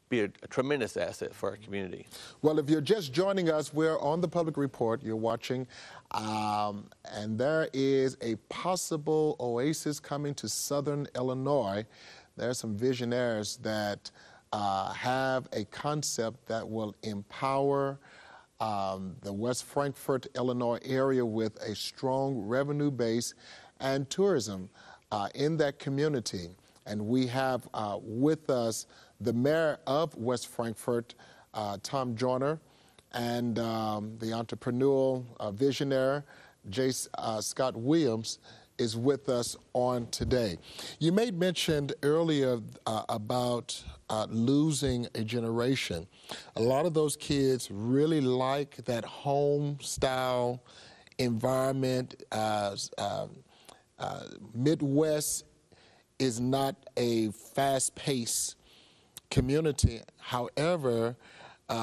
be a tremendous asset for our community. Well, if you're just joining us, we're on the Public Report. You're watching, and there is a possible Oasis coming to Southern Illinois. There are some visionaries that have a concept that will empower the West Frankfort, Illinois area with a strong revenue base and tourism in that community. And we have with us the mayor of West Frankfort, Tom Joyner, and the entrepreneurial visionary, Scott Williams, is with us on today. You made mention earlier about losing a generation. A lot of those kids really like that home-style environment. Midwest is not a fast-paced community. However,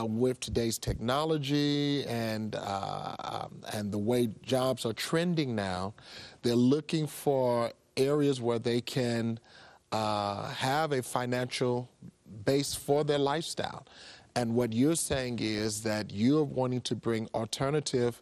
with today's technology and the way jobs are trending now, they're looking for areas where they can have a financial base for their lifestyle. And what you're saying is that you're wanting to bring alternative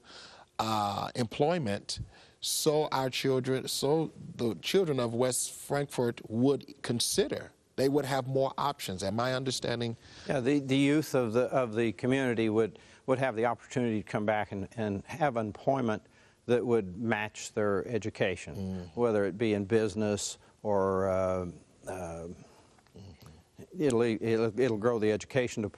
employment so our children, so the children of West Frankfort would consider. They would have more options. Am I understanding? Yeah, the youth of the community would have the opportunity to come back and have employment that would match their education, whether it be in business or it'll grow the education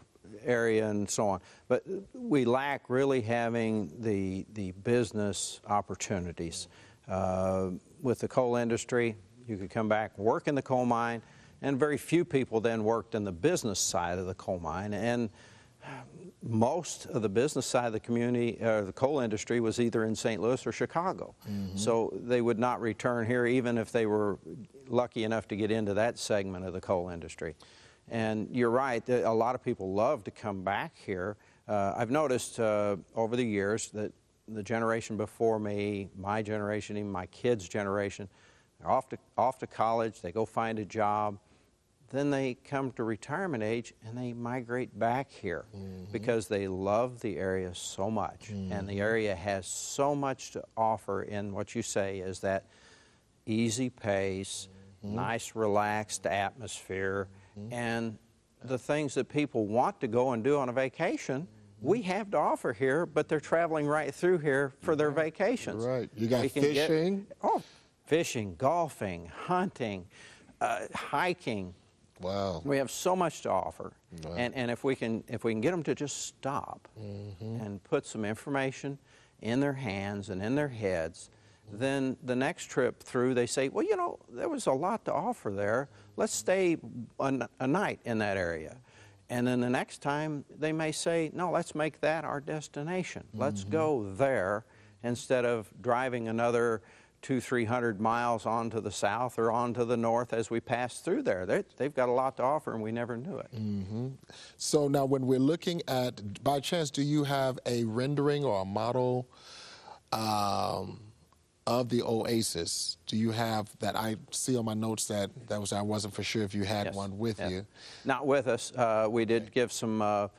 area and so on. But we lack really having the business opportunities. With the coal industry, you could come back, work in the coal mine, and very few people then worked in the business side of the coal mine. And most of the business side of the community, the coal industry, was either in St. Louis or Chicago. So they would not return here even if they were lucky enough to get into that segment of the coal industry. And you're right, a lot of people love to come back here. I've noticed over the years that the generation before me, my generation, even my kids' generation, they're off to college, they go find a job, then they come to retirement age and they migrate back here because they love the area so much. And the area has so much to offer in what you say is that easy pace, nice relaxed atmosphere, and the things that people want to go and do on a vacation, we have to offer here, but they're traveling right through here for their vacations. Right. You got fishing? Fishing, golfing, hunting, hiking. Wow. We have so much to offer. Wow. And if we can get them to just stop and put some information in their hands and in their heads, then the next trip through they say, well, you know, there was a lot to offer there. Let's stay a night in that area. And then the next time they may say, no, let's make that our destination. Let's go there instead of driving another 200-300 miles on to the south or on to the north as we pass through there. They've got a lot to offer and we never knew it. So now when we're looking at, by chance, do you have a rendering or a model of the Oasis? Do you have that? I see on my notes that I wasn't for sure if you had one with you. Not with us. We did give some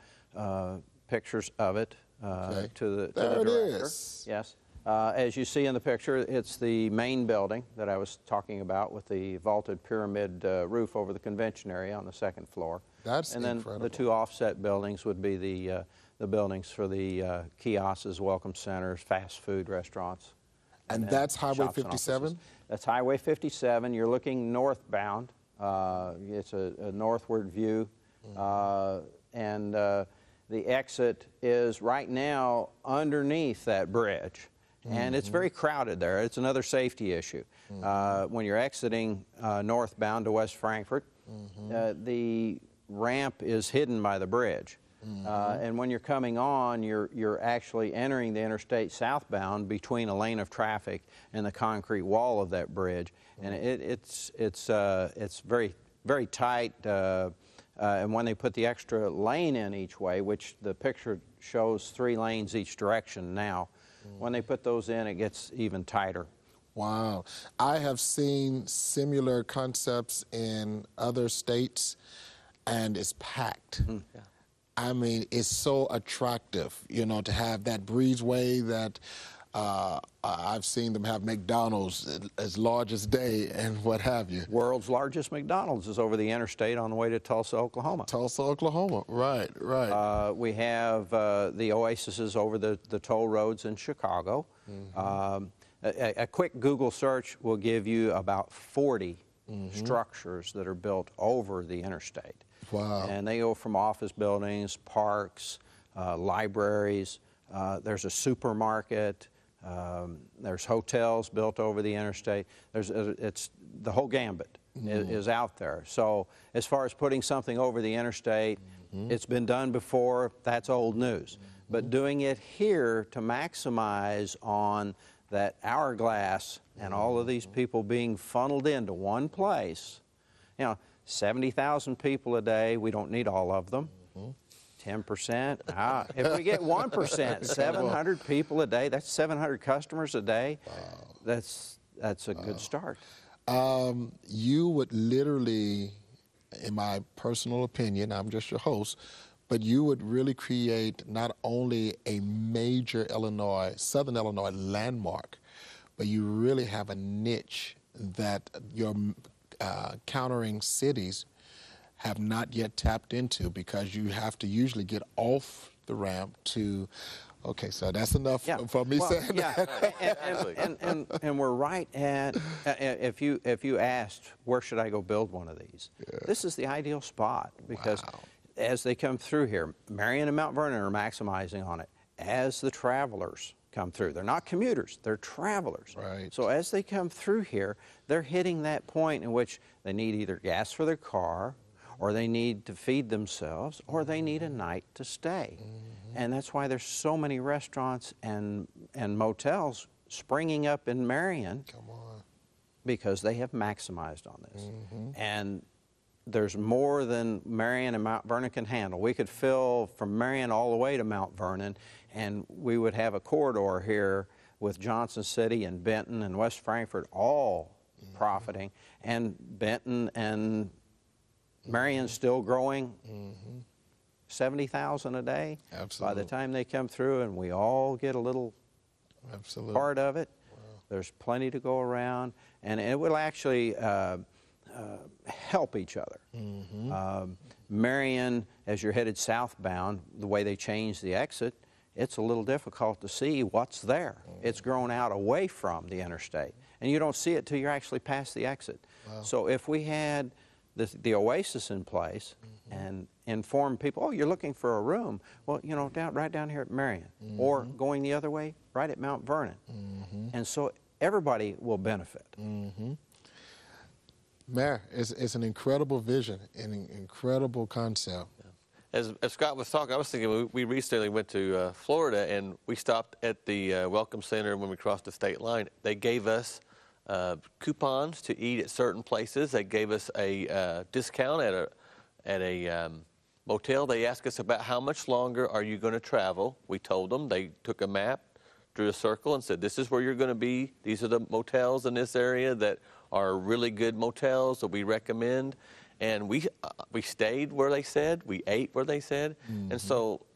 pictures of it to the director. There it is. Yes. As you see in the picture, it's the main building that I was talking about with the vaulted pyramid roof over the convention area on the second floor. That's incredible. And then the two offset buildings would be the buildings for the kiosks, welcome centers, fast food restaurants. And that's Highway 57? That's Highway 57. You're looking northbound. It's a northward view. And the exit is right now underneath that bridge. And it's very crowded there. It's another safety issue. When you're exiting northbound to West Frankfort, the ramp is hidden by the bridge. And when you're coming on, you're actually entering the interstate southbound between a lane of traffic and the concrete wall of that bridge. And it's very, very tight. And when they put the extra lane in each way, which the picture shows 3 lanes each direction now, when they put those in, it gets even tighter. Wow. I have seen similar concepts in other states, and it's packed. Yeah. I mean, it's so attractive, you know, to have that breezeway that I've seen them have McDonald's as large as day and what have you. World's largest McDonald's is over the interstate on the way to Tulsa, Oklahoma. Tulsa, Oklahoma, right, right. We have the Oasis over the toll roads in Chicago. A quick Google search will give you about 40 structures that are built over the interstate. Wow. And they go from office buildings, parks, libraries. There's a supermarket. There's hotels built over the interstate. It's the whole gambit is out there. So as far as putting something over the interstate, it's been done before. That's old news. But doing it here to maximize on that hourglass and all of these people being funneled into one place, you know, 70,000 people a day, we don't need all of them. 10%, if we get 1%, 700 people a day, that's 700 customers a day. Wow. That's a good start. You would literally, in my personal opinion, I'm just your host, but you would really create not only a major Illinois, Southern Illinois landmark, but you really have a niche that your countering cities have not yet tapped into, because you have to usually get off the ramp to, okay, so that's enough for me saying that. And we're right at, if you asked, where should I go build one of these? Yeah. This is the ideal spot, because as they come through here, Marion and Mount Vernon are maximizing on it. As the travelers come through, they're not commuters, they're travelers. Right. So as they come through here, they're hitting that point in which they need either gas for their car, or they need to feed themselves, or they need a night to stay. And that's why there's so many restaurants and motels springing up in Marion. Come on. Because they have maximized on this. And there's more than Marion and Mount Vernon can handle. We could fill from Marion all the way to Mount Vernon, and we would have a corridor here with Johnson City and Benton and West Frankfort all profiting, and Benton and Marion's still growing 70,000 a day. Absolutely. By the time they come through and we all get a little part of it, there's plenty to go around, and it will actually help each other. Marion, as you're headed southbound, the way they change the exit, it's a little difficult to see what's there. It's grown out away from the interstate, and you don't see it till you're actually past the exit. So if we had the Oasis in place and inform people, oh, you're looking for a room, well, you know, right down here at Marion, or going the other way, right at Mount Vernon. And so everybody will benefit. Mayor, it's an incredible vision, an incredible concept. As Scott was talking, I was thinking we recently went to Florida, and we stopped at the Welcome Center when we crossed the state line. They gave us coupons to eat at certain places. They gave us a discount at a motel. They asked us about how much longer are you going to travel. We told them. They took a map, drew a circle, and said, this is where you're going to be. These are the motels in this area that are really good motels that we recommend. And we stayed where they said. We ate where they said. And so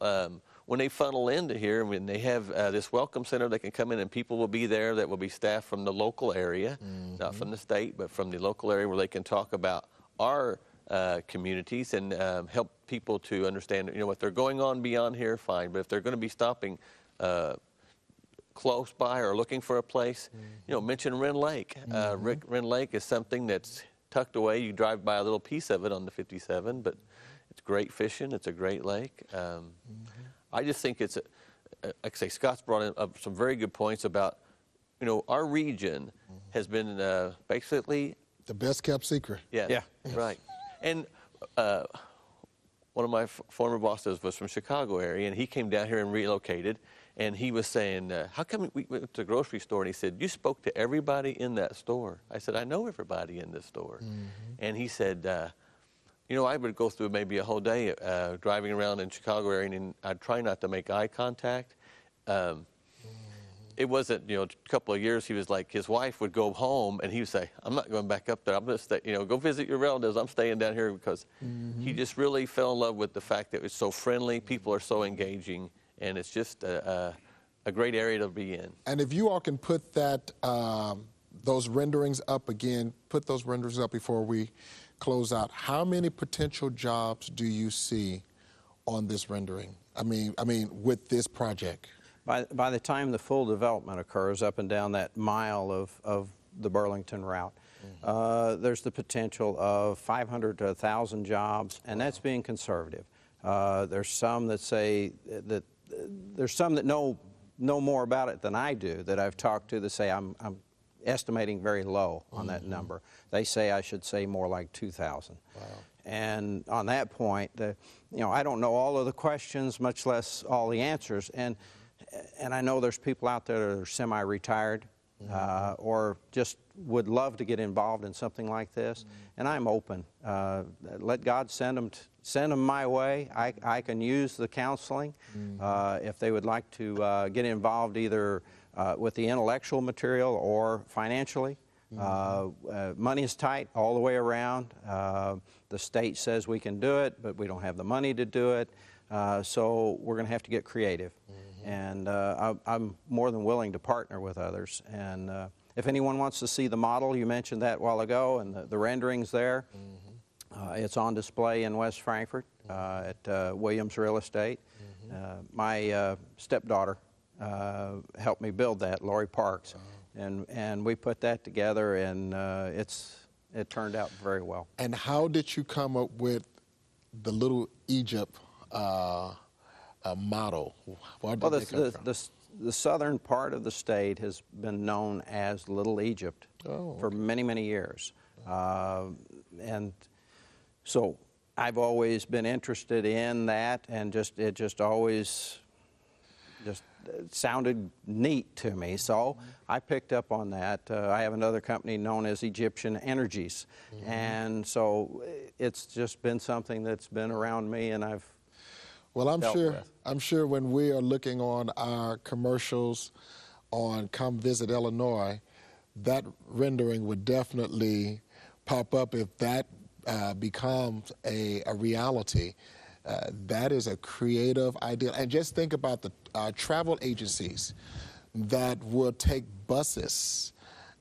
when they funnel into here, and when they have this welcome center, they can come in and people will be there that will be staff from the local area, not from the state, but from the local area, where they can talk about our communities and help people to understand, you know, what they're going on beyond here, fine. But if they're going to be stopping close by or looking for a place, you know, mention Wren Lake. Wren Lake is something that's tucked away. You drive by a little piece of it on the 57, but it's great fishing. It's a great lake. I just think it's, like I say, Scott's brought up some very good points about, you know, our region has been basically the best kept secret. Yeah. Right. And one of my former bosses was from Chicago area, and he came down here and relocated. And he was saying, how come we went to the grocery store? And he said, you spoke to everybody in that store. I said, I know everybody in this store. And he said, you know, I would go through maybe a whole day driving around in Chicago area, and I'd try not to make eye contact. it wasn't, a couple of years, he was like, his wife would go home and he would say, I'm not going back up there. I'm going to stay, go visit your relatives. I'm staying down here, because he just really fell in love with the fact that it's so friendly. People are so engaging, and it's just a great area to be in. And if you all can put that, those renderings up again, put those renderings up before we close out. How many potential jobs do you see on this rendering? I mean, with this project? By the time the full development occurs up and down that mile of the Burlington route, there's the potential of 500 to 1,000 jobs, and that's being conservative. There's some that say that there's some that know more about it than I do, that I've talked to, that say I'm estimating very low on that number. They say I should say more like 2,000. Wow. And on that point, I don't know all of the questions, much less all the answers. And I know there's people out there that are semi-retired or just would love to get involved in something like this. And I'm open. Let God send them my way. I can use the counseling if they would like to get involved either with the intellectual material or financially. Money is tight all the way around. The state says we can do it, but we don't have the money to do it. So we're going to have to get creative. And I'm more than willing to partner with others. And if anyone wants to see the model, you mentioned that a while ago, and the renderings there, it's on display in West Frankfort at Williams Real Estate. My stepdaughter helped me build that, Lori Parks, and we put that together, and it turned out very well. And how did you come up with the Little Egypt model? Where did they come from? The southern part of the state has been known as Little Egypt for many, many years. And so I've always been interested in that, and it just always sounded neat to me. So I picked up on that. I have another company known as Egyptian Energies. And so it's just been something that's been around me, and I've Well, I'm sure when we are looking on our commercials on Come Visit Illinois, that rendering would definitely pop up if that becomes a reality. That is a creative idea. And just think about the travel agencies that will take buses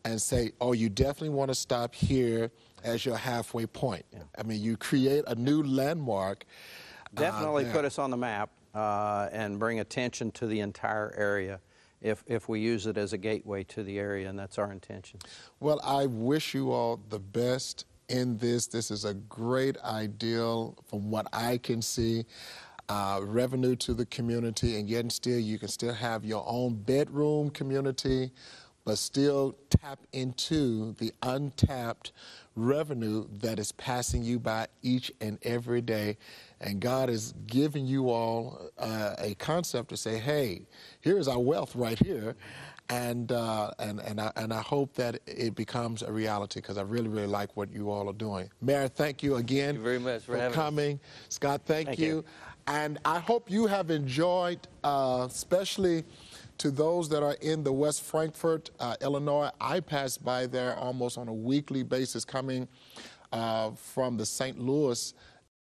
and say, oh, you definitely want to stop here as your halfway point. Yeah. I mean, you create a new landmark. Definitely put us on the map and bring attention to the entire area if we use it as a gateway to the area, and that's our intention. Well, I wish you all the best in this. This is a great ideal from what I can see. Revenue to the community, and yet still you can still have your own bedroom community, but still tap into the untapped revenue that is passing you by each and every day. And God is giving you all a concept to say, hey, here's our wealth right here. And I hope that it becomes a reality, because I really, really like what you all are doing. Mayor, thank you again. Thank you very much for coming. Scott, thank you. And I hope you have enjoyed, especially to those that are in the West Frankfort, Illinois. I pass by there almost on a weekly basis coming from the St. Louis